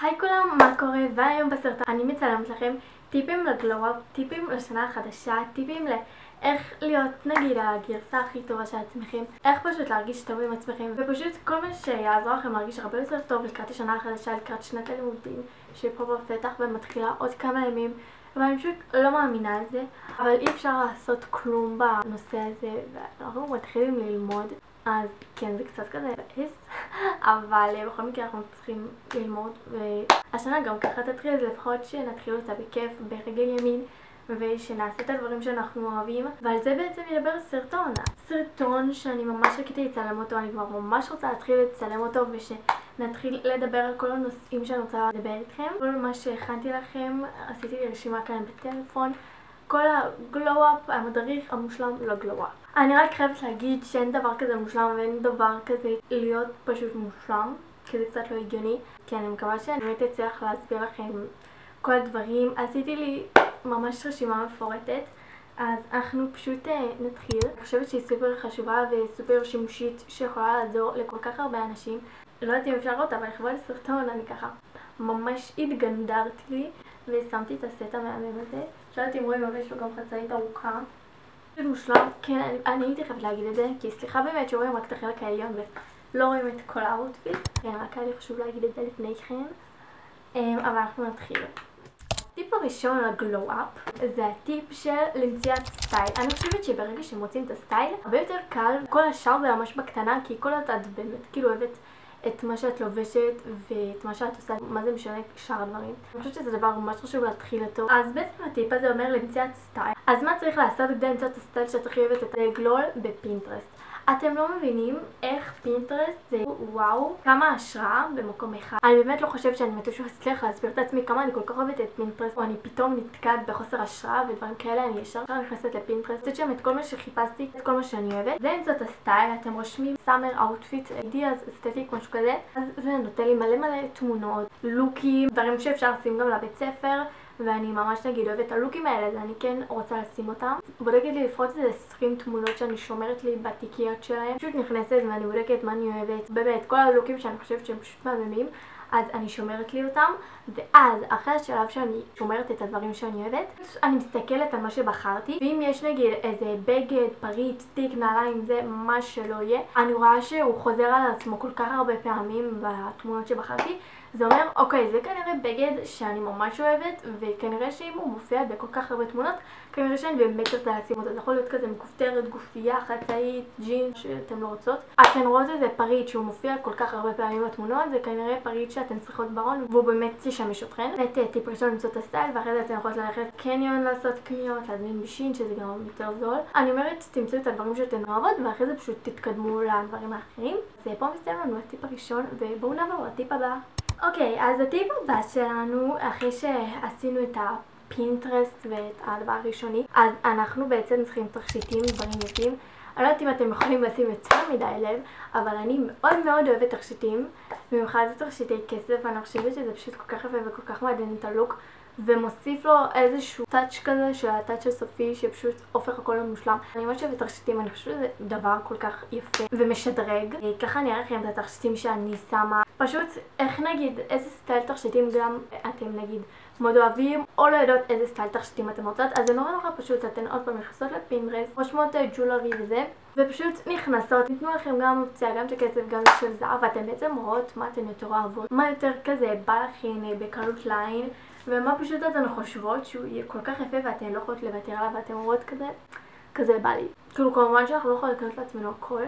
היי כולם, מה קורה? והיום בסרטון אני מצלמת לכם טיפים לגלו-אפ, טיפים לשנה החדשה, טיפים לאיך להיות נגיד הגרסה הכי טובה של עצמכם, איך פשוט להרגיש טוב עם עצמכם, ופשוט כל מה שיעזור לכם להרגיש הרבה יותר טוב לקראת השנה החדשה, לקראת שנת הלימודים שפה בפתח ומתחילה עוד כמה ימים, ואני פשוט לא מאמינה על זה, אבל אי אפשר לעשות כלום בנושא הזה ואנחנו מתחילים ללמוד. אז כן, זה קצת כזה מבאס, אבל בכל מקרה אנחנו צריכים ללמוד, והשנה גם ככה תתחיל, אז לפחות שנתחיל אותה בכיף, ברגל ימין, ושנעשה את הדברים שאנחנו אוהבים. ועל זה בעצם ידבר סרטון שאני ממש רציתי לצלם אותו, אני כבר ממש רוצה להתחיל לצלם אותו, ושנתחיל לדבר על כל הנושאים שאני רוצה לדבר איתכם. כל מה שהכנתי לכם, עשיתי רשימה כאן בטלפון, כל הגלו-אפ, המדריך המושלם לגלו-אפ. אני רק חייבת להגיד שאין דבר כזה מושלם ואין דבר כזה להיות פשוט מושלם, כי זה קצת לא הגיוני, כי אני מקווה שאני באמת אצליח להסביר לכם כל הדברים. עשיתי לי ממש רשימה מפורטת, אז אנחנו פשוט נתחיל. אני חושבת שהיא סופר חשובה וסופר שימושית שיכולה לעזור לכל כך הרבה אנשים. לא יודעת אם אפשר לראות, אבל לכבוד הסרטון אני ככה ממש התגנדרתי לי ושמתי את הסט המהמם הזה. לא יודעת אם רואים, אבל יש לו גם חצאית ארוכה. זה מושלם, כן, אני הייתי חייבת להגיד את זה, כי סליחה באמת שרואים רק את החלק העליון ולא רואים את כל האוטפיט. כן, רק היה לי חשוב להגיד את זה לפני כן. אבל אנחנו נתחיל. הטיפ הראשון לגלו-אפ זה הטיפ של למציאת סטייל. אני חושבת שברגע שמוצאים את הסטייל הרבה יותר קל, כל השאר זה ממש בקטנה, כי כל עוד את באמת כאילו אוהבת את מה שאת לובשת ואת מה שאת עושה, מה זה משנה שאר הדברים. אני חושבת שזה דבר ממש חשוב להתחיל אותו. אז בעצם הטיפ הזה אומר למציאת סטייל. אז מה צריך לעשות כדי למצוא את הסטייל שאת הכי אוהבת? את הגלול בפינטרסט. אתם לא מבינים איך פינטרסט זה וואו, כמה השראה במקום אחד. אני באמת לא חושבת שאני מתושו אצליח להסביר את עצמי כמה אני כל כך אוהבת את פינטרסט, או אני פתאום נתקעת בחוסר השראה ודברים כאלה, אני ישר נכנסת לפינטרסט. זאת שם את כל מה שחיפשתי, את כל מה שאני אוהבת. זה למצוא את הסטייל, אתם רושמים סאמר אאוטפיט, אידיאז, אסתטיק, משהו כזה, אז זה נותן לי מלא תמונות, לוקים, דברים שאפשר לשים גם לבית ספר. ואני ממש נגיד אוהבת את הלוקים האלה, אז אני כן רוצה לשים אותם. בודקת לי לפחות איזה 20 תמונות שאני שומרת לי בתיקיות שלהם. פשוט נכנסת ואני בודקת מה אני אוהבת. באמת, כל הלוקים שאני חושבת שהם פשוט מהממים, אז אני שומרת לי אותם. ואז, אחרי השלב שאני שומרת את הדברים שאני אוהבת, אני מסתכלת על מה שבחרתי. ואם יש נגיד איזה בגד, פריט, תיק, נעליים, זה מה שלא יהיה, אני רואה שהוא חוזר על עצמו כל כך הרבה פעמים בתמונות שבחרתי. זה אומר, אוקיי, זה כנראה בגד שאני ממש אוהבת, וכנראה שאם הוא מופיע בכל כך הרבה תמונות, כנראה שאני באמת רוצה לשים אותו. זה יכול להיות כזה מכופתרת, גופייה, חצאית, ג'ינס שאתם לא רוצות. אתן רואות איזה פריט שהוא מופיע כל כך הרבה פעמים בתמונות, זה כנראה פריט שאתן צריכות בארון, והוא באמת ישמש אתכן. טיפ ראשון למצוא את הסטייל, ואחרי זה אתן יכולות ללכת קניון לעשות קניות, להזמין בשין, שזה גם יותר זול. אני אומרת, תמצאו את הדברים שאתן אוהבות, ואחרי זה פשוט תתקדמו לדברים האחרים. זה פה מסתיים לנו הטיפ הראשון, ובואו נעבור לטיפ הבא. אוקיי, אז הטיפ הבא שלנו, אחרי שעשינו את הפינטרסט ואת הדבר הראשוני, אז אנחנו בעצם צריכים תכשיטים, דברים יפים. אני לא יודעת אם אתם יכולים לשים יותר מדי לב, אבל אני מאוד אוהבת תכשיטים, במיוחד זה תכשיטי כסף, ואני חושבת שזה פשוט כל כך יפה וכל כך מעדן את הלוק, ומוסיף לו איזשהו טאץ' כזה, של הטאץ' הסופי שפשוט הופך הכל למושלם. אני ממש אוהבת תכשיטים, אני חושבת שזה דבר כל כך יפה ומשדרג. ככה אני אראה לכם את התכשיטים שאני שמה. פשוט איך נגיד איזה סטייל תכשיטים גם אתם נגיד מאוד אוהבים, או לא יודעות איזה סטייל תכשיטים אתם רוצות, אז זה נורא פשוט, אתן עוד פעם נכנסות לפינטרסט, רושמות ג'ולרי וזה, ופשוט נכנסות, ניתנו לכם גם אופציה, גם של כסף, גם של זהב, ואתן בעצם רואות מה אתן יותר אוהבות, מה יותר כזה בא לכם בקלות לעין, ומה פשוט אתן חושבות שהוא יהיה כל כך יפה ואתן לא יכולות לוותר עליו, ואתן רואות כזה בא לי. כאילו כמובן שאנחנו לא יכולים לקנות לעצמנו הכל,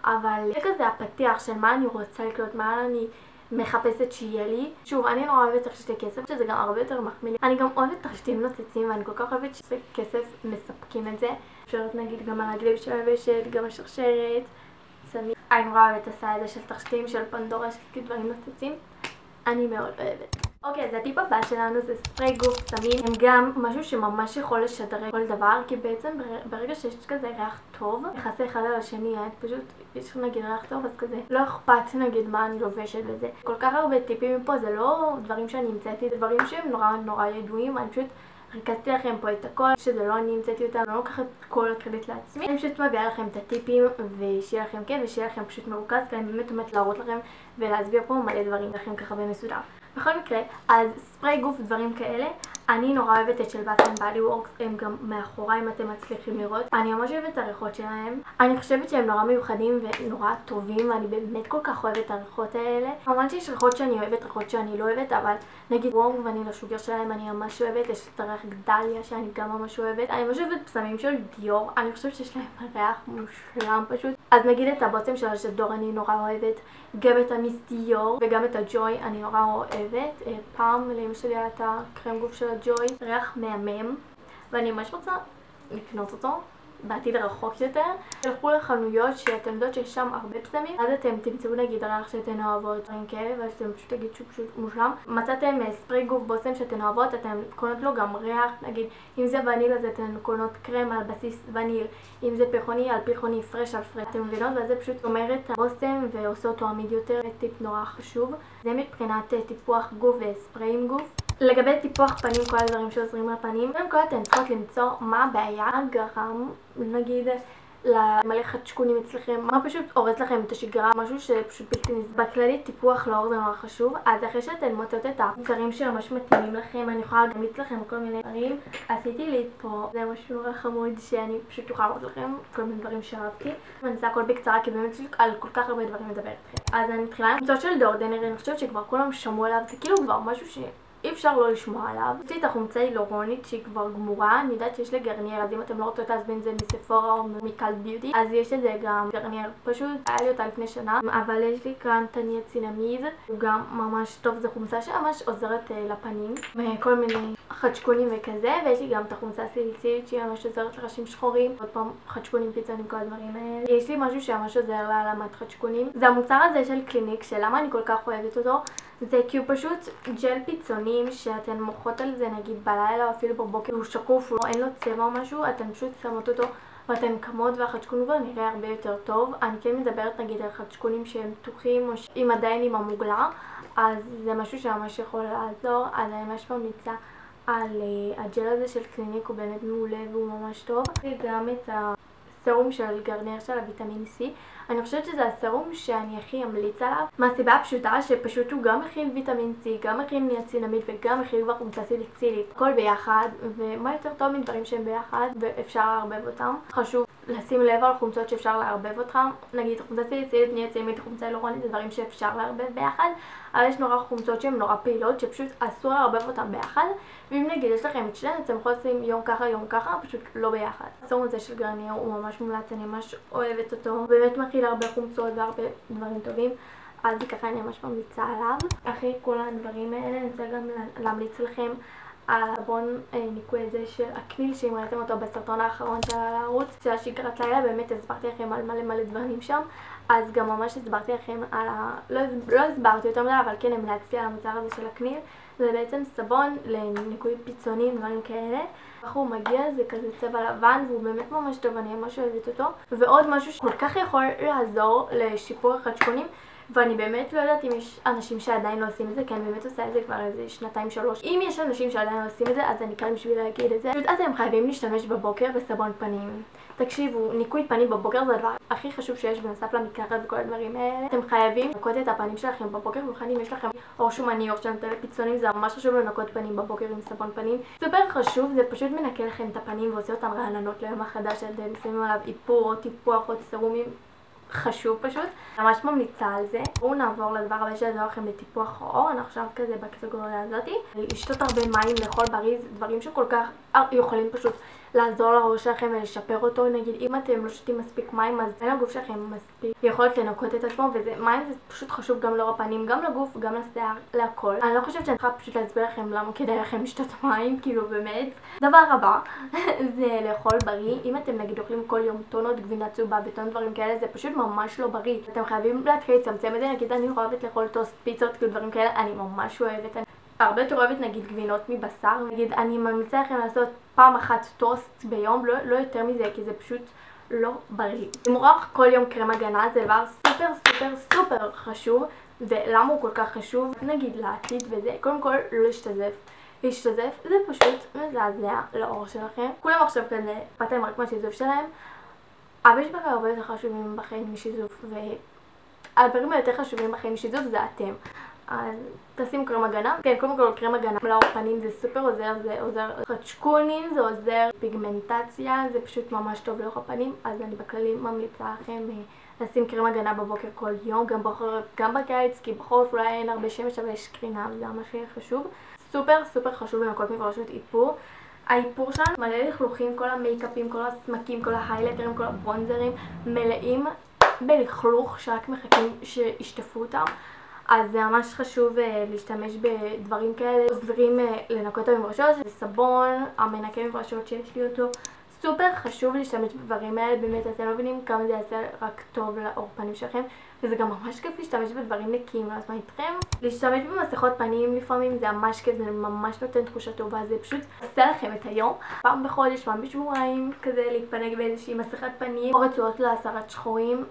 אבל זה כזה הפתיח של מה אני רוצה לקנות, מה אני מחפשת שיהיה לי. שוב, אני נורא אוהבת תכשיטי כסף, שזה גם הרבה יותר מחמיא לי. אני גם אוהבת תכשיטים נוצצים, ואני כל כך אוהבת שכסף מספקים את זה. אפשרות נגיד גם הרגלים שלבשת, גם השרשרת, סמים. אני נורא אוהבת עשה את זה של תכשיטים, של פנדורה, של דברים נוצצים. אני מאוד אוהבת. אוקיי, אז הטיפ הבא שלנו זה ספרי גוף סמים. הם גם משהו שממש יכול לשדרג כל דבר, כי בעצם ברגע שיש כזה ריח טוב, יחסה אחד על השני, פשוט יש נגיד ריח טוב, אז כזה לא אכפת נגיד מה אני לובשת וזה. כל כך הרבה טיפים מפה, זה לא דברים שאני המצאתי, זה דברים שהם נורא ידועים, אני פשוט ריכזתי לכם פה את הכל, שזה לא אני המצאתי אותם, אני לא לוקחת כל הקרדיט לעצמי. אני פשוט מביאה לכם את הטיפים, ושיהיה לכם כן, ושיהיה לכם פשוט מרוכז, כי אני באמת להראות לכם ולהסביר פה מלא דברים לכם ככה במסודר. בכל מקרה, אז ספרי גוף, דברים כאלה. אני נורא אוהבת את של Bath and Body Works, הם גם מאחוריי אם אתם מצליחים לראות. אני ממש אוהבת את הריחות שלהם. אני חושבת שהם נורא מיוחדים ונורא טובים, ואני באמת כל כך אוהבת את הריחות האלה. כמובן שיש ריחות שאני אוהבת, ריחות שאני לא אוהבת, אבל נגיד וונג ונילה שוגר שלהם אני ממש אוהבת. יש את הריח גדליה שאני גם ממש אוהבת. אני ממש אוהבת פסמים של דיור, אני חושבת שיש להם ריח מושלם פשוט. אז נגיד את הבוצם של השדור אני נורא אוהבת, גם את המיס דיור וגם את הג'וי אני נורא אוהבת. פעם לאמא שלי היה את הקרם גוף של הג'וי, ריח מהמם, ואני ממש רוצה לקנות אותו בעתיד הרחוק יותר. תלכו לחנויות שאתם יודעות שיש שם הרבה פסמים, אז אתם תמצאו נגיד ריח שאתן אוהבות, דברים כאלה, ואז אתם פשוט תגיד שהוא פשוט מושלם. מצאתם ספרי גוף בושם שאתן אוהבות, אתן קונות לו גם ריח, נגיד אם זה וניל אז אתן קונות קרם על בסיס וניל, אם זה פרחוני על פרחוני, פרש על פרש, אתם מבינות? ואז זה פשוט אומר את הבושם ועושה אותו עמיד יותר. טיפ נורא חשוב, זה מבחינת טיפוח גוף וספריים גוף. לגבי טיפוח פנים, כל הדברים שעוזרים לפנים, קודם כל אתן צריכות למצוא מה הבעיה גרם, נגיד למלא חדשקונים אצלכם, מה פשוט הורס לכם את השגרה, משהו שפשוט בלתי נסבל. בכללית טיפוח לאור זה נורא חשוב, אז אחרי שאתן מוצאות את המוצרים שממש מתאימים לכם, אני יכולה להמליץ לכם כל מיני דברים. עשיתי לי פה, זה משהו נורא חמוד שאני פשוט אוכל לראות לכם כל מיני דברים שאהבתי. אני אעשה הכל בקצרה כי באמת יש על כל כך הרבה דברים לדבר איתכם. אז אני מתחילה עם חומצות של דורדנר, אני חושבת שכבר כולם שמעו עליו, זה כאילו כבר משהו אי אפשר לא לשמוע עליו. יש לי את החומצה הילורונית שהיא כבר גמורה, אני יודעת שיש לגרנייר, אז אם אתם לא רוצות להזמין זה מספורה או מקל ביוטי, אז יש את זה גם גרנייר, פשוט היה לי אותה לפני שנה, אבל יש לי כאן תניאצינמיד, הוא גם ממש טוב, זו חומצה שממש עוזרת לפנים וכל מיני חדשקונים וכזה, ויש לי גם את החומצה הסיליקית שהיא ממש עוזרת לראשים שחורים, עוד פעם חדשקונים, פיצונים, כל הדברים האלה. יש לי משהו שממש עוזר להעלמת חדשקונים, זה המוצר הזה של קליניק, שלמה אני כל כך אוהבת אותו, זה כי הוא פשוט ג'ל פיצונים שאתן מוכרות על זה נגיד בלילה או אפילו בבוקר, הוא שקוף, אין לו צבע או משהו, אתן פשוט שמות אותו ואתן קמות והחדשקון כבר נראה הרבה יותר טוב. אני כן מדברת נגיד על חדשקונים שהם פתוחים או אם עדיין עם המוגלה, אז זה משהו שממש יכול לעזור. אז אני ממש ממליצה על הג'ל הזה של קליניק, הוא באמת מעולה והוא ממש טוב. יש גם את הסרום של גרנייר של הוויטמין C, אני חושבת שזה הסרום שאני הכי אמליץ עליו, מהסיבה הפשוטה שפשוט הוא גם מכיל ויטמין C, גם מכיל ניאצינמיד וגם מכיל כבר חומצה סיליקצילית, הכל ביחד, ומה יותר טוב מדברים שהם ביחד ואפשר לערבב אותם. חשוב לשים לב על חומצות שאפשר לערבב אותם, נגיד חומצה סיליקצילית, ניאצינמיד, חומצה הילורונית, זה דברים שאפשר לערבב ביחד, אבל יש נורא חומצות שהן נורא פעילות שפשוט אסור לערבב אותם ביחד, ואם נגיד יש לכם את שניהם אתם יכולים לשים יום ככה יום ככה, פשוט לא ביחד. הסרום הזה של גרנייר הוא ממש מומלץ, אני ממש אוהבת אותו, הוא באמת מכיל הרבה חומצות והרבה דברים טובים, אז ככה אני ממש ממליצה עליו. אחרי כל הדברים האלה אני רוצה גם להמליץ לכם על הבון ניקוי הזה של הקניל, שאם ראיתם אותו בסרטון האחרון של הערוץ של השגרת לילה, באמת הסברתי לכם על מלא דברים שם, אז גם ממש הסברתי לכם על לא הסברתי יותר מדי, אבל כן המלצתי על המוצר הזה של הקניל. זה בעצם סבון לניקוי פיצונים, דברים כאלה. איך הוא מגיע, זה כזה צבע לבן והוא באמת ממש טוב, אני ממש אוהבת אותו. ועוד משהו שכל כך יכול לעזור לשיפור החדשקונים, ואני באמת לא יודעת אם יש אנשים שעדיין לא עושים את זה, כי אני באמת עושה את זה כבר איזה 2-3. אם יש אנשים שעדיין לא עושים את זה, אז אני כאן בשביל להגיד את זה. פשוט אתם חייבים להשתמש בבוקר בסבון פנים. תקשיבו, ניקוי פנים בבוקר זה הדבר הכי חשוב שיש בנוסף למקרר וכל הדברים האלה. אתם חייבים לנקות את הפנים שלכם בבוקר, במיוחד אם יש לכם עור שומני, עור של פיצונים, זה ממש חשוב לנקות פנים בבוקר עם סבון פנים. סופר חשוב, זה פשוט מנקה לכם את הפנים ועושה אותם רעננות ליום החדש, שאתם שמים עליו איפור או טיפוח או סרומים. חשוב פשוט, ממש ממליצה על זה. בואו נעבור לדבר הבא שיעזור לכם לטיפוח העור, אני עכשיו כזה בקטגוריה הזאתי. לשתות הרבה מים, לאכול בריא, זה דברים שכל כך יכולים פשוט לעזור לעור שלכם ולשפר אותו. נגיד אם אתם לא שותים מספיק מים, אז אין לגוף שלכם מספיק יכולת לנקות את עצמו, וזה מים זה פשוט חשוב גם לעור הפנים, גם לגוף, גם לשיער, להכל. אני לא חושבת שאני צריכה פשוט להסביר לכם למה כדאי לכם לשתות מים, כאילו באמת. דבר הבא זה לאכול בריא. אם אתם נגיד אוכלים כל יום טונות גבינה צהובה וטון דברים כאלה, זה פשוט ממש לא בריא. אתם חייבים להתחיל לצמצם את זה. נגיד אני אוהבת לאכול טוסט, פיצות, כאילו דברים כאלה, אני ממש אוהבת. הרבה יותר אוהבת נגיד גבינות מבשר. נגיד אני ממליצה לכם לעשות פעם אחת טוסט ביום, לא יותר מזה, כי זה פשוט לא בריא. למרוח כל יום קרם הגנה זה דבר סופר חשוב. ולמה הוא כל כך חשוב? נגיד לעתיד וזה, קודם כל לא להשתזף, זה פשוט מזעזע לעור שלכם. כולם עכשיו כזה אכפת להם רק מהשיזוף שלהם, אבל יש בכלל הרבה יותר חשובים בחיים משיזוף, והדברים היותר חשובים בחיים משיזוף זה אתם. אז תשים קרם הגנה. כן, קודם כל קרם הגנה לעור פנים זה סופר עוזר, זה עוזר חדשקונים, זה עוזר פיגמנטציה, זה פשוט ממש טוב לעור הפנים, אז אני בכללי ממליצה לכם לשים קרם הגנה בבוקר כל יום, גם בקיץ, כי בחורף אולי אין הרבה שמש אבל יש קרינה, זה ממש חשוב. סופר סופר חשוב במכות מברשות איפור. האיפור שלנו מלא לכלוכים, כל המייקאפים, כל הסמקים, כל ההיילטרים, כל הברונזרים מלאים בלכלוך שרק מחכים שישטפו אותם. אז זה ממש חשוב להשתמש בדברים כאלה, עוזרים לנקות את המברשות, זה סבון, המנקה מברשות שיש לי אותו. סופר חשוב להשתמש בדברים האלה, באמת אתם לא מבינים כמה זה יעשה רק טוב לעור פנים שלכם, וזה גם ממש כיף להשתמש בדברים נקיים. אז מה איתכם? להשתמש במסכות פנים לפעמים זה ממש כיף, זה ממש נותן תחושה טובה, זה פשוט עושה לכם את היום. פעם בחודש, פעם בשבועיים, כזה להתפנק באיזושהי מסכת פנים, או רצועות להסרת שחורים.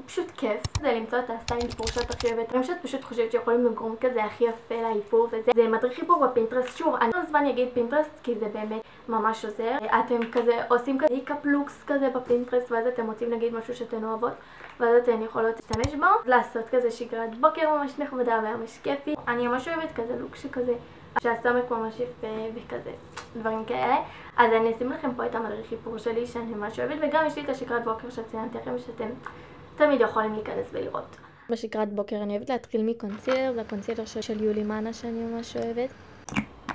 פשוט כיף זה למצוא את הסטייל איפור שאת הכי אוהבת, דברים שאת פשוט חושבת שיכולים לגרום כזה הכי יפה לאיפור, וזה זה מדריך איפור בפינטרסט. שוב, אני כל הזמן אגיד פינטרסט כי זה באמת ממש עוזר. אתם כזה עושים כזה איקאפ לוקס כזה בפינטרסט, ואז אתם מוצאים נגיד משהו שאתן אוהבות, ואז אתן יכולות להשתמש בו, לעשות כזה שגרת בוקר ממש נחמדה וממש כיפי. אני ממש אוהבת כזה לוק שכזה שהסמק ממש יפה וכזה דברים כאלה. אז אני אשים לכם פה את המדריך איפור שלי שאני ממש אוהבת, וגם יש לי את השגרת בוקר שציינתי לכם שאתם תמיד יכולים להיכנס ולראות. בשגרת בוקר אני אוהבת להתחיל מקונסילר, זה הקונסילר של יולי מנה שאני ממש אוהבת.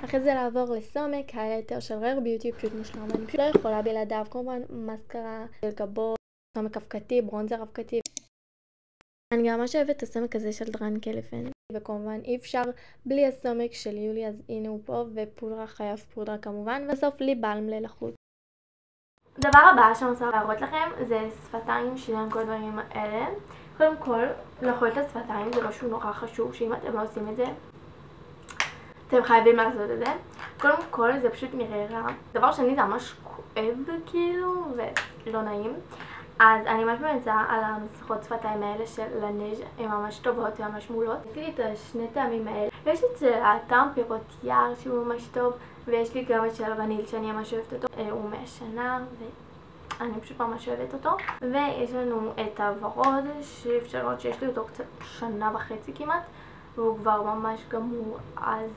אחרי זה לעבור לסומק, היילייטר של רר ביוטי, פשוט מושלם, אני פשוט לא יכולה בלעדיו, כמובן מסקרה של גבות, סומק אבקתי, ברונזר אבקתי. אני גם ממש אוהבת את הסומק הזה של דרן קלפן, וכמובן אי אפשר בלי הסומק של יולי, אז הנה הוא פה, ופודרה חייב פודרה כמובן, ובסוף לי בלם ללחות. דבר הבא שאני רוצה להראות לכם זה שפתיים, שיניים, כל הדברים האלה. קודם כל, לאכול את השפתיים זה משהו נורא חשוב, שאם אתם לא עושים את זה, אתם חייבים לעשות את זה. קודם כל, זה פשוט נראה רע. דבר שני, זה ממש כואב כאילו, ולא נעים. אז אני ממש ממליצה על המסכות שפתיים האלה של לנז', הן ממש טובות, הן ממש מעולות. יש לי את השני טעמים האלה. יש את של הטעם פירות יער שהוא ממש טוב, ויש לי גם את של הווניל שאני ממש אוהבת אותו. הוא מהשנה ואני פשוט ממש אוהבת אותו. ויש לנו את הוורוד שאפשר לראות שיש לי אותו קצת שנה וחצי כמעט, והוא כבר ממש גמור. אז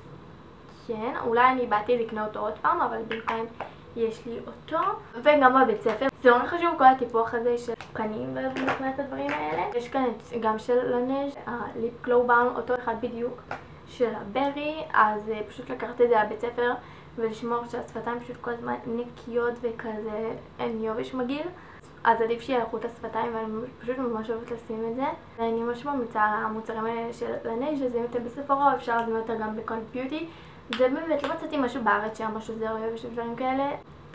כן, אולי אני באתי לקנות אותו עוד פעם, אבל בינתיים יש לי אותו. וגם בבית ספר זה מאוד חשוב כל הטיפוח הזה של פנים ולקנות את הדברים האלה. יש כאן גם של לנז' הליפ גלו באם, אותו אחד בדיוק של הברי. אז פשוט לקחת את זה לבית ספר ולשמור שהשפתיים פשוט כל הזמן נקיות וכזה אין יובש מגעיל. אז עדיף שיערכו את השפתיים, ואני פשוט ממש אוהבת לשים את זה. ואני ממש ממליצה על המוצרים האלה של לנז', אז אם אתם בספרה אפשר להזמין אותה גם בקונט ביוטי. זה באמת, לא מצאתי משהו בארץ שממש עוזר יובש ודברים כאלה.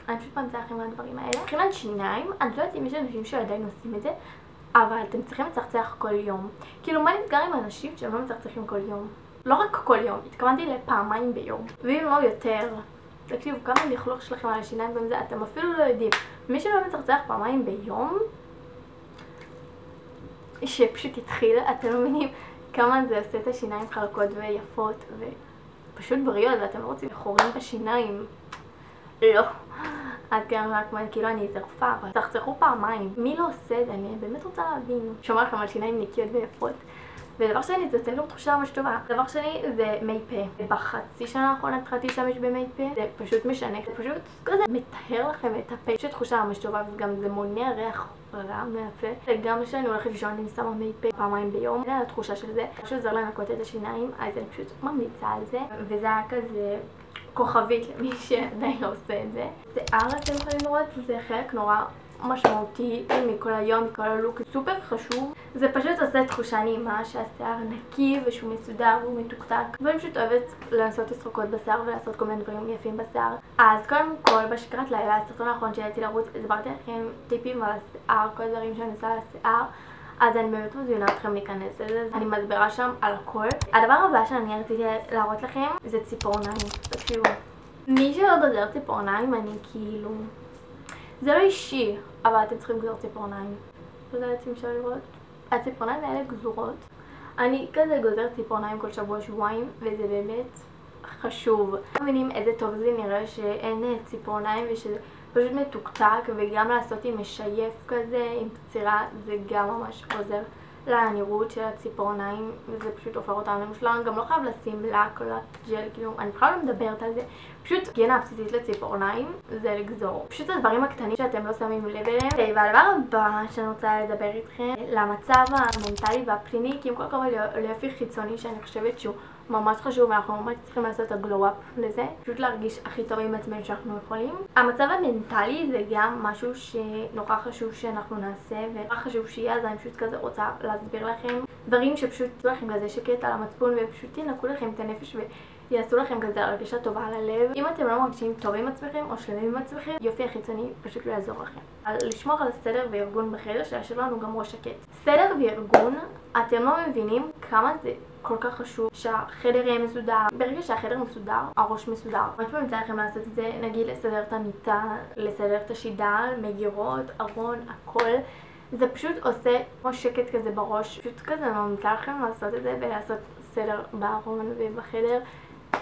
אני פשוט ממליצה לכם על הדברים האלה. מבחינת שיניים, אני לא יודעת אם יש אנשים שעדיין עושים את זה, אבל אתם צריכים לצחצח כל יום. כאילו, מה נסגר עם אנשים שהם לא מצחצחים כל יום? לא רק כל יום, התכוונתי לפעמיים ביום, ואם לא יותר. תקשיבו, כמה לכלוך שלכם על השיניים גם זה, אתם אפילו לא יודעים. מי שלא מצחצח פעמיים ביום, שפשוט יתחיל, אתם לא מבינים כמה זה עושה את השיניים חלקות ויפות ופשוט בריאות, ואתם לא רוצים חורים בשיניים. לא. עד כאן רק כאילו אני איזה רופאה, אבל תחצחו פעמיים. מי לא עושה את זה? אני באמת רוצה להבין. שומע לכם על שיניים נקיות ויפות. ודבר שני, זה נותן גם תחושה ממש טובה. דבר שני זה מי פה. בחצי שנה האחרונה התחלתי להשתמש במי פה. זה פשוט משנה, זה פשוט כזה מטהר לכם את הפה. פשוט תחושה ממש טובה, וגם זה מונע ריח רע מהפה. וגם כשאני הולכת לישון אני שמה מי פה פעמיים ביום. זה התחושה של זה. מה שעוזר לנקות את השיניים, אז אני פשוט ממליצה על זה. וזה היה כזה כוכבית למי שעדיין לא עושה את זה. שיער אתם יכולים לראות, זה חלק נורא משמעותי מכל היום, מכל הלוק, סופר חשוב. זה פשוט עושה תחושה נעימה שהשיער נקי ושהוא מסודר והוא מתוקתק, ואני פשוט אוהבת לעשות תסרוקות בשיער ולעשות כל מיני דברים יפים בשיער. אז קודם כל, בשקרת לילה, הסרטון האחרון שהייתי לרוץ, הסברתי לכם טיפים על השיער, כל הדברים שאני עושה על השיער, אז אני באמת מזמינה אתכם להיכנס לזה, אני מסבירה שם על הכל. הדבר הבא שאני רציתי להראות לכם זה ציפורניים. תקשיבו, מי שלא גוזר ציפורניים, אני כאילו, זה לא אישי, אבל אתם צריכים לגזור ציפורניים. לא יודעת אם אפשר לראות. הציפורניים האלה גזורות. אני כזה גוזרת ציפורניים כל שבוע-שבועיים, וזה באמת חשוב. לא מבינים איזה טוב זה נראה שאין ציפורניים ושזה פשוט מתוקתק, וגם לעשות עם משייף כזה, עם קצירה, זה גם ממש עוזר לנראות של הציפורניים, וזה פשוט הופך אותם למושלם. גם לא חייב לשים לק או ג'ל, כאילו, אני בכלל לא מדברת על זה. פשוט היגיינה הבסיסית לציפורניים זה לגזור. פשוט הדברים הקטנים שאתם לא שמים לב אליהם. והדבר הבא שאני רוצה לדבר איתכם, למצב המנטלי והפנימי, כי עם כל הכבוד ליופי חיצוני שאני חושבת שהוא ממש חשוב, ואנחנו ממש צריכים לעשות את הגלו-אפ לזה, פשוט להרגיש הכי טוב עם עצמנו שאנחנו יכולים. המצב המנטלי זה גם משהו שנורא חשוב שאנחנו נעשה, ונורא חשוב שיהיה, אז אני פשוט כזה רוצה להסביר לכם דברים שפשוט יעשו לכם כזה שקט על המצפון, ופשוט ינקו לכם את הנפש ויעשו לכם כזה הרגשה טובה על הלב. אם אתם לא מרגישים טוב עם עצמכם או שלמים עם עצמכם, יופי החיצוני פשוט לא יעזור לכם. לשמור על הסדר וארגון בחדר, שישאיר לנו גם ראש שקט. סדר וארגון, אתם לא מבינים כמה זה כל כך חשוב שהחדר יהיה מסודר. ברגע שהחדר מסודר, הראש מסודר. ממש במצא לכם לעשות את זה, נגיד לסדר את המיטה, לסדר את השידל, מגירות, ארון, הכל. זה פשוט עושה כמו שקט כזה בראש. פשוט כזה ממצא לכם לעשות את זה ולעשות סדר בארון ובחדר.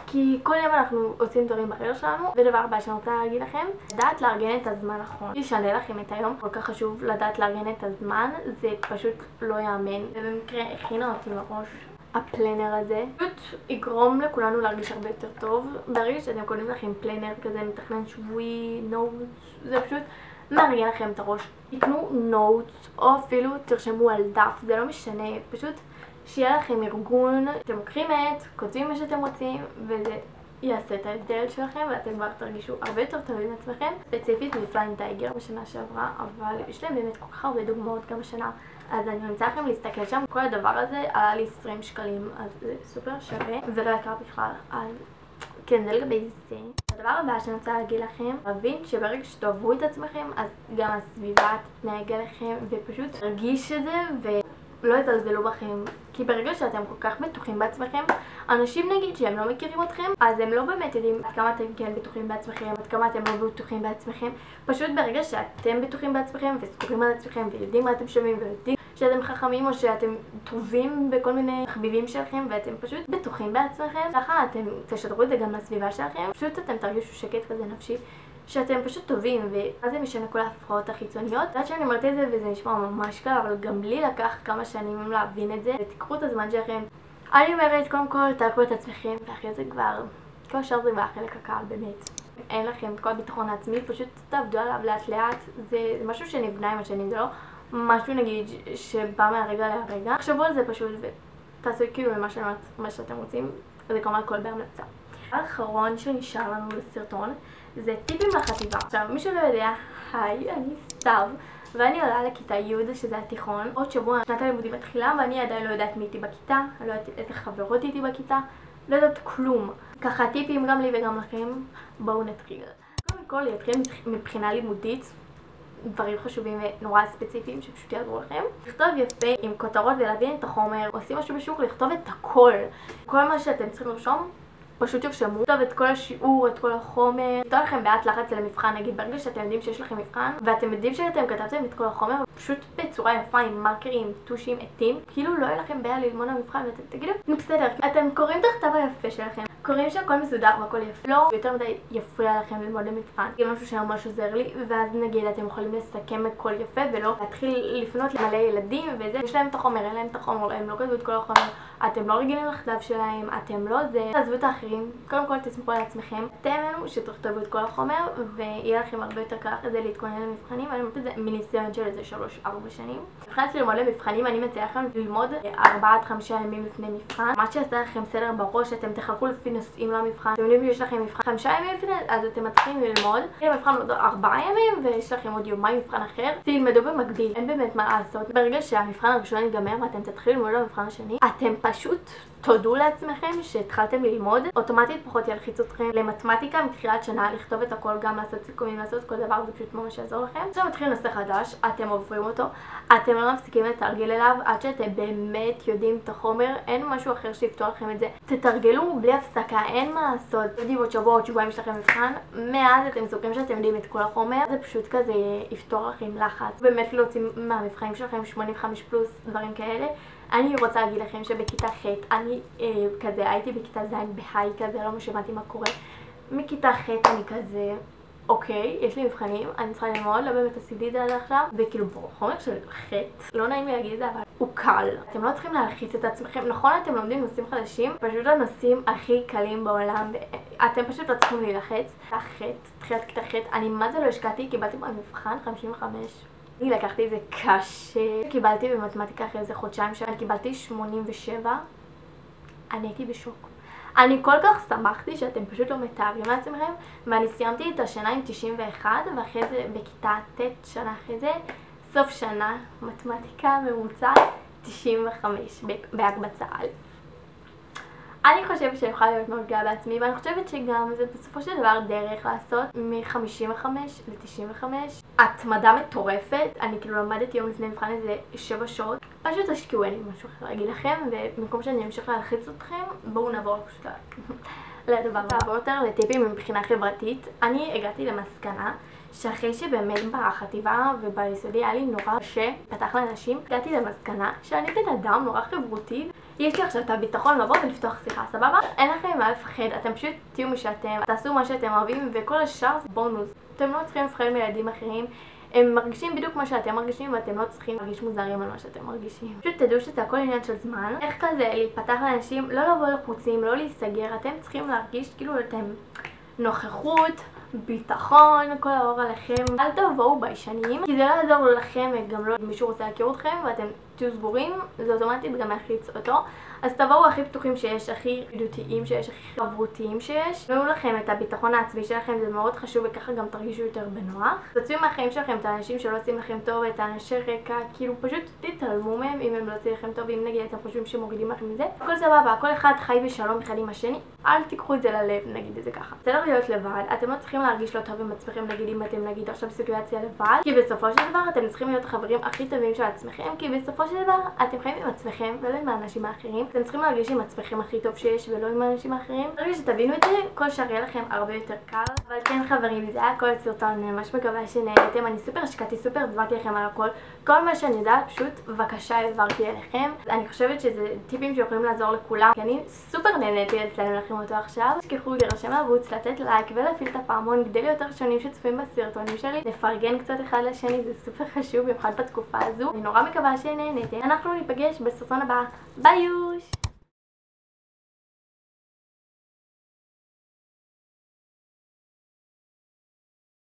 כי כל יום אנחנו עושים דברים בחדר שלנו. ודבר הבא שאני רוצה להגיד לכם, לדעת לארגן את הזמן נכון. ישנה לכם את היום, כל כך חשוב לדעת לארגן את הזמן, זה פשוט לא יאמן. ובמקרה הכינה אותי מראש הפלנר הזה. פשוט יגרום לכולנו להרגיש הרבה יותר טוב. ברגע שאתם קוראים לכם פלנר כזה מתכנן שבועי, נוטס, זה פשוט מארגן לכם את הראש. תקנו נוטס או אפילו תרשמו על דף, זה לא משנה, פשוט שיהיה לכם ארגון, אתם לוקחים כותבים מה שאתם רוצים, וזה יעשה את ההבדל שלכם, ואתם כבר תרגישו הרבה יותר טוב עם עצמכם. ספציפית מפליינג טייגר בשנה שעברה, אבל יש להם באמת כל כך הרבה דוגמאות גם השנה, אז אני רוצה לכם להסתכל שם. כל הדבר הזה עלה לי 20 שקלים, אז זה סופר שווה, ולא יקר בכלל, אז כן, זה לגבי זה. הדבר הבא שאני רוצה להגיד לכם, להבין שברגע שתאהבו את עצמכם, אז גם הסביבה תתנהג עליכם, ופשוט תרגיש את זה, ולא יזלזלו בכם. כי ברגע שאתם כל כך בטוחים בעצמכם, אנשים נגיד שהם לא מכירים אתכם, אז הם לא באמת יודעים עד כמה אתם כן בטוחים בעצמכם, עד כמה אתם לא בטוחים בעצמכם. פשוט ברגע שאתם בטוחים בעצמכם וסגורים על עצמכם ויודעים מה אתם שווים ויודעים שאתם חכמים או שאתם טובים בכל מיני תחביבים שלכם ואתם פשוט בטוחים בעצמכם, ככה אתם תשדרו את זה גם לסביבה שלכם. פשוט אתם תרגישו שקט כזה נפשי, שאתם פשוט טובים, ואז זה משנה כל ההפרעות החיצוניות. יודעת שאני אומרת את זה וזה נשמע ממש קל, אבל גם לי לקח כמה שנים להבין את זה, ותיקחו את הזמן שלכם. אני אומרת, קודם כל תערכו את עצמכם, ואחרי זה כבר כל השאר זה בחלק הקל באמת. אין לכם את כל הביטחון העצמי, פשוט תעבדו עליו לאט לאט. זה משהו שנבנה עם השנים, זה לא משהו נגיד שבא מהרגע להרגע. תחשבו על זה פשוט ותעשו כאילו מה שאתם רוצים, זה כמובן הכל בהמלצה. האחרון שנשאר לנו בסרטון זה טיפים לחטיבה. עכשיו, מי שלא יודע, היי, אני סתיו, ואני עולה לכיתה י' שזה התיכון. עוד שבוע שנת הלימודים מתחילה ואני עדיין לא יודעת מי איתי בכיתה, אני לא יודעת איזה חברות איתי בכיתה, לא יודעת כלום. ככה טיפים גם לי וגם לכם, בואו נתחיל. קודם כל, להתחיל מבחינה לימודית, דברים חשובים ונורא ספציפיים שפשוט יעזרו לכם. לכתוב יפה עם כותרות ולהבין את החומר, עושים משהו בשוק, לכתוב את הכל. כל מה שאתם צריכים לרשום, פשוט תרשמו, לכתוב את כל השיעור, את כל החומר. לכתוב לכם בעט לחץ על המבחן, נגיד ברגע שאתם יודעים שיש לכם מבחן ואתם יודעים שאתם כתבתם את כל החומר פשוט בצורה יפה עם מרקרים, טושים, עטים, כאילו לא יהיה לכם בעיה ללמוד המבחן ואתם תגידו, נו בסדר, אתם קוראים את הכתב היפה שלכם, קוראים שהכל מסודר והכל יפה, לא יותר מדי יפריע לכם ללמוד המבחן. זה משהו שממש עוזר לי, ואז נגיד אתם יכולים לסכם הכל יפה ולא להתחיל לפנות למלא ילדים וזה, יש להם את החומר, אין להם את החומר, הם לא כתבו את כל החומר, אתם לא רגילים לכתב שלהם, אתם לא זה, תעזבו את האחרים, קודם כל תסמכו על עצמכם, אתם אלו שתכתבו את כל החומר ויהיה לכם הרבה יותר קל אחרי זה להתכונן למבחנים. אני אומרת את זה מניסיון של איזה 3-4 שנים. מבחינת ללמוד למבחנים, אני מציעה לכם ללמוד 4 עד 5 ימים לפני מבחן. מה שעשה לכם סדר בראש, אתם תחלקו לפי נושאים למבחן. אתם יודעים שיש לכם מבחן 5 ימים לפני, אז אתם מתחילים ללמוד. יהיה מבחן עוד 4 ימים ויש לכם עוד יומיים מבחן אחר. תלמדו במקביל, אין באמת מה לעשות. ברגע שהמבחן הראשון ייגמר ואתם תתחילו ללמוד למבחן השני, אתם פשוט תודו לעצמכם שהתחלתם ללמוד, אוטומטית פחות ילחיץ אתכם למתמטיקה מתחילת שנה, לכתוב את הכל, גם לעשות סיכומים, לעשות כל דבר, זה פשוט ממש יעזור לכם. עכשיו מתחיל נושא חדש, אתם עוברים אותו, אתם לא מפסיקים לתרגל אליו עד שאתם באמת יודעים את החומר, אין משהו אחר שיפתור לכם את זה. תתרגלו בלי הפסקה, אין מה לעשות. יודעים עוד שבוע, עוד שבועיים יש לכם מבחן, מאז אתם זוכרים שאתם יודעים את כל החומר, זה פשוט כזה יפתור לכם לחץ. באמת להוציא מהמבחנים שלכם 85 פלוס, דברים כאלה. אני רוצה להגיד לכם שבכיתה ח' אני כזה הייתי בכיתה ז' בהיי כזה, לא משמעתי מה קורה. מכיתה ח' אני כזה אוקיי, יש לי מבחנים, אני צריכה ללמוד, לא באמת עשיתי את זה עד עכשיו, וכאילו חומר של חטא, לא נעים לי להגיד את זה, אבל הוא קל. אתם לא צריכים להלחיץ את עצמכם, נכון אתם לומדים נושאים חדשים, פשוט הנושאים הכי קלים בעולם, אתם פשוט לא צריכים להילחץ. החטא, תחילת כיתה חטא, אני מה זה לא השקעתי, קיבלתי במבחן 55. אני לקחתי את זה קשה, קיבלתי במתמטיקה אחרי איזה חודשיים שאני קיבלתי 87, אני הייתי בשוק. אני כל כך שמחתי שאתם פשוט לא מתארים לעצמכם, ואני סיימתי את השנה עם 91, ואחרי זה בכיתה ט' שנה אחרי זה, סוף שנה, מתמטיקה ממוצע 95 בהקבצה א'. אני חושבת שאני יכולה להיות מאוד גאה בעצמי, ואני חושבת שגם זה בסופו של דבר דרך לעשות מ-55 ל-95. התמדה מטורפת, אני כאילו למדתי יום לפני מבחן איזה 7 שעות. פשוט תשקיעו, אין לי משהו אחר להגיד לכם, ובמקום שאני אמשיך להלחיץ אתכם, בואו נעבור פשוט לדבר. נעבור יותר לטיפים מבחינה חברתית. אני הגעתי למסקנה שאחרי שבאמת בחטיבה וביסודי היה לי נורא קשה פתח לאנשים, הגעתי למסקנה שאני בן אדם נורא חברותי. יש לי עכשיו את הביטחון לבוא ולפתוח שיחה, סבבה? אין לכם מה לפחד, אתם פשוט תהיו מי שאתם, תעשו מה שאתם אוהבים, וכל השאר זה בונוס. אתם לא צריכים לפחד מילדים אחרים, הם מרגישים בדיוק מה שאתם מרגישים, ואתם לא צריכים להרגיש מוזרים על מה שאתם מרגישים. פשוט תדעו שזה הכל עניין של זמן. איך כזה להיפתח לאנשים, לא לבוא לחוצים, לא להיסגר, אתם צריכים להרגיש כאילו אתם נוכחות, ביטחון, כל האור עליכם. אל תבואו ביישנים, כי זה לא יעזור לכם וגם לא מישהו רוצה להכיר אתכם ואתם תהיו סגורים, זה אוטומטית גם יחליץ אותו. אז תבואו הכי פתוחים שיש, הכי ידידותיים שיש, הכי חברותיים שיש. תנו לכם את הביטחון העצמי שלכם, זה מאוד חשוב, וככה גם תרגישו יותר בנוח. תוציאו מהחיים שלכם את האנשים שלא עושים לכם טוב, את האנשי רקע, כאילו פשוט תתעלמו מהם אם הם לא עושים לכם טוב, אם נגיד אתם חושבים שמורידים לכם מזה. הכל סבבה, כל אחד חי בשלום אחד עם השני, אל תיקחו את זה ללב, נגיד את זה ככה. זה לא להיות לבד, אתם לא צריכים להרגיש לא טוב עם עצמכם, נגיד אם אתם נגיד עכשיו בסיטואציה לבד, כי בסופו של דבר אתם צריכים להיות החברים הכי טובים של עצמכם, כי בסופו של דבר אתם חיים עם עצמכם ולא עם האנשים האחרים. אתם צריכים להרגיש עם עצמכם הכי טוב שיש ולא עם האנשים האחרים. ברגע שתבינו את זה, כל שאר יהיה לכם הרבה יותר קל. אבל כן חברים, זה היה כל הסרטון, אני ממש מקווה שנהנתם. אני סופר השקעתי, סופר הסברתי לכם על הכל. כל מה שאני יודעת, פשוט בבקשה העברתי אליכם. אני חושבת שזה טיפים שיכולים לעזור לכולם, כי אני סופר נהניתי לצלם לכם אותו עכשיו. תשכחו להירשם לערוץ, לתת לייק ולהפעיל את הפעמון כדי ליותר שונים שצופים בסרטונים שלי. לפרגן קצת אחד לשני, זה סופר חשוב, במיוחד בתקופה הזו. אני נורא מקווה שנהנתם. אנחנו ניפגש בסרטון הבא. ביי יוש!